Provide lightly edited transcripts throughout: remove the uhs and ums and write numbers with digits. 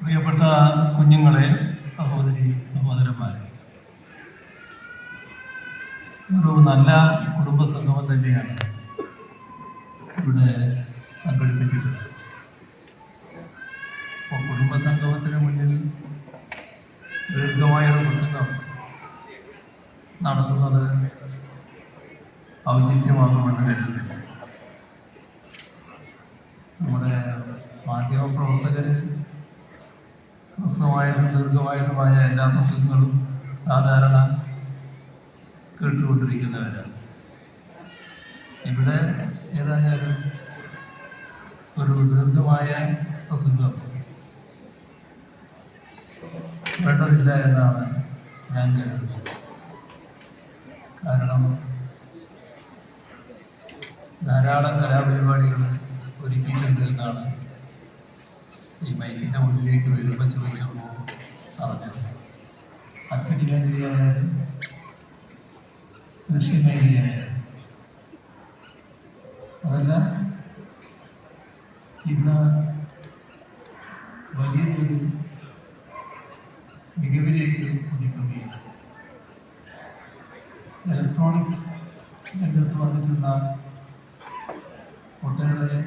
പ്രിയപ്പെട്ട കുഞ്ഞുങ്ങളെ, സഹോദരി സഹോദരന്മാരെ, ഒരു നല്ല കുടുംബ സംഗമം തന്നെയാണ് ഇവിടെ സംഘടിപ്പിച്ചിട്ടുള്ളത്. അപ്പോൾ കുടുംബ സംഗമത്തിന് മുന്നിൽ ദീർഘമായൊരു പ്രസംഗം നടത്തുന്നത് ഔചിത്യമാകുമെന്ന് കരുതുന്നില്ല. നമ്മുടെ മാധ്യമപ്രവർത്തകർ ഹ്രസ്വമായതും ദീർഘമായതുമായ എല്ലാ പ്രസംഗങ്ങളും സാധാരണ കേട്ടുകൊണ്ടിരിക്കുന്നവരാണ്. ഇവിടെ ഏതായാലും ഒരു ദീർഘമായ പ്രസംഗം വേണ്ടതില്ല എന്നാണ് ഞാൻ കരുതുന്നത്. കാരണം ധാരാളം കലാപരിപാടികൾ ഒരുക്കിയിട്ടുണ്ട് എന്നാണ് ഈ മൈക്കിൻ്റെ മുന്നിലേക്ക് വരുമ്പോൾ ചോദിച്ചപ്പോൾ പറഞ്ഞത്. അച്ചടി മേഖലയായാലും കൃഷി മേഖലയായാലും അതെല്ലാം ഇന്ന് വലിയ തോതിൽ മികവിലേക്ക് കുതിക്കുകയാണ്. ഇലക്ട്രോണിക്സ് രംഗത്ത് വന്നിട്ടുള്ള ഒട്ടേറെ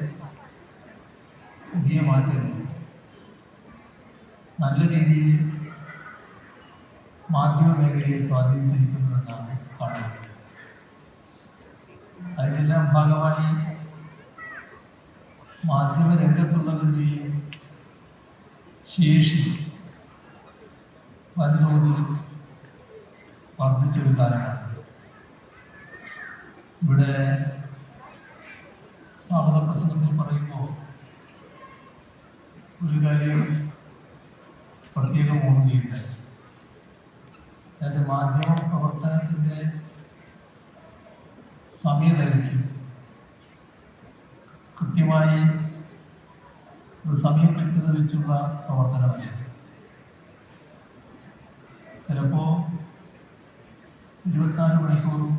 പുതിയ മാറ്റങ്ങൾ നല്ല രീതിയിൽ മാധ്യമ മേഖലയെ സ്വാധീനിച്ചിരിക്കുന്നുവെന്നാണ് കാണുന്നത്. അതിനെല്ലാം ഭാഗമായി മാധ്യമ രംഗത്തുള്ളവരുടെയും ശേഷി വൻതോതിൽ വർദ്ധിച്ചൊരു കാലമാണ്. ഇവിടെ സ്വാഗത പ്രസംഗത്തിൽ പറയുമ്പോൾ ഒരു കാര്യം പ്രത്യേകം ഓർമ്മയുണ്ടായി. അതായത് മാധ്യമ പ്രവർത്തനത്തിൻ്റെ സമയദൈർഘ്യം കൃത്യമായി ഒരു സമയപരിധി വെച്ചുള്ള പ്രവർത്തനമല്ല. ചിലപ്പോൾ 24 മണിക്കൂറും